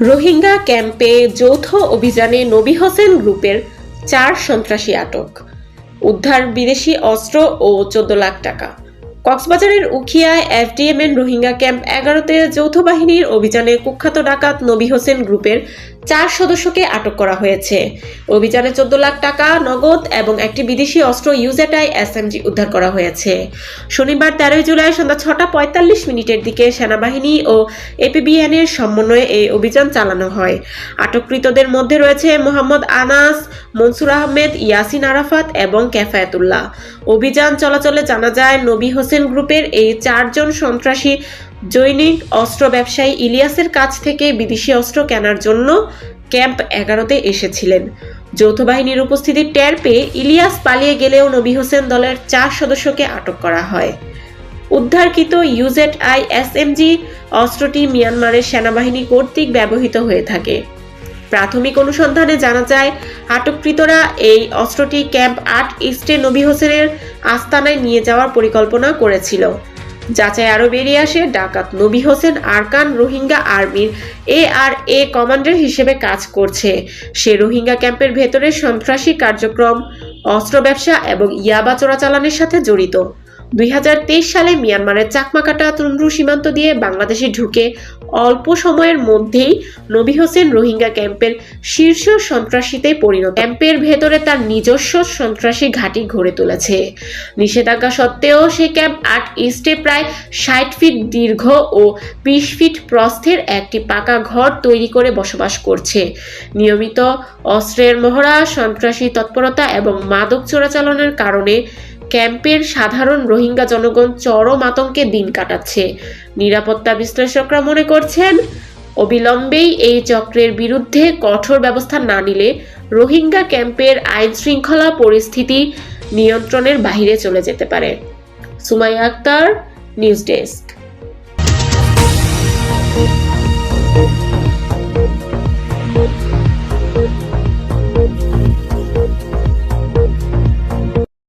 রোহিঙ্গা ক্যাম্পে যৌথ অভিযানে নবী হোসেন গ্রুপের 4 সন্ত্রাসী আটক। উদ্ধার বিদেশি অস্ত্র ও 14 লাখ টাকা। কক্সবাজারের উখিয়ায় এফডিএমএন রোহিঙ্গা ক্যাম্প 11-তে যৌথ বাহিনীর অভিযানে কুখ্যাত ডাকাত নবী হোসেন গ্রুপের 4 সদস্যকে আটক করা হয়েছে। অভিযানে 14 লাখ টাকা নগদ এবং একটি বিদেশি অস্ত্র ইউজেটাই এসএমজি উদ্ধার করা হয়েছে। শনিবার 13 জুলাই সন্ধ্যা 6:45 দিকে সেনাবাহিনী ও এপিবিএন এর সমন্বয়ে এই অভিযান চালানো হয়। আটককৃতদের মধ্যে রয়েছে মোহাম্মদ আনাস, মনসুর আহমেদ, ইয়াসিন আরাফাত এবং কেফায়েতুল্লাহ। অভিযান চলাচলে জানা যায়, নবী হোসেন গ্রুপের এই 4 জন সন্ত্রাসী জৈনিক অস্ত্র ব্যবসায়ী ইলিয়াসের কাছ থেকে বিদেশি অস্ত্র কেনার জন্য ক্যাম্প 11-তে এসেছিলেন। যৌথ বাহিনীর উপস্থিতি টের পেয়ে ইলিয়াস পালিয়ে গেলেও নবী হোসেন দলের 4 সদস্যকে আটক করা হয়। উদ্ধারকৃত ইউজেডআই এসএমজি অস্ত্রটি মিয়ানমারের সেনাবাহিনী কর্তৃক ব্যবহৃত হয়ে থাকে। প্রাথমিক অনুসন্ধানে জানা যায়, আটককৃতরা এই অস্ত্রটি ক্যাম্প 8 ইস্টে নবী হোসেনের আস্তানায় নিয়ে যাওয়ার পরিকল্পনা করেছিল। যাচাই আরও বেরিয়ে আসে, ডাকাত নবী হোসেন আরকান রোহিঙ্গা আর্মির ARA কমান্ডার হিসেবে কাজ করছে। সে রোহিঙ্গা ক্যাম্পের ভেতরে সন্ত্রাসী কার্যক্রম, অস্ত্র ব্যবসা এবং ইয়াবা চোরাচালানের সাথে জড়িত। 2023 সালে মিয়ানমারের চাকমাকাটা তুন্দ্রু সীমান্ত দিয়ে বাংলাদেশে ঢুকে অল্প সময়ের মধ্যেই নবী হোসেন রোহিঙ্গা ক্যাম্পের শীর্ষ সন্ত্রাসীতে পরিণত। ক্যাম্পের ভেতরে তার নিজস্ব সন্ত্রাসী ঘাঁটি গড়ে তুলেছে। নিষেধাজ্ঞা সত্ত্বেও সে ক্যাম্প 8 ইস্টে প্রায় 60 ফিট দীর্ঘ ও 20 ফিট প্রস্থের একটি পাকা ঘর তৈরি করে বসবাস করছে। নিয়মিত অস্ত্রের মহড়া, সন্ত্রাসী তৎপরতা এবং মাদক চোরাচালানের কারণে ক্যাম্পের সাধারণ রোহিঙ্গা জনগণ চরম আতঙ্কে দিন কাটাচ্ছে। নিরাপত্তা বিশ্লেষকরা মনে করছেন, অবিলম্বেই এই চক্রের বিরুদ্ধে কঠোর ব্যবস্থা না নিলে রোহিঙ্গা ক্যাম্পের আইন শৃঙ্খলা পরিস্থিতি নিয়ন্ত্রণের বাইরে চলে যেতে পারে। Sumaiya Akhtar, news desk.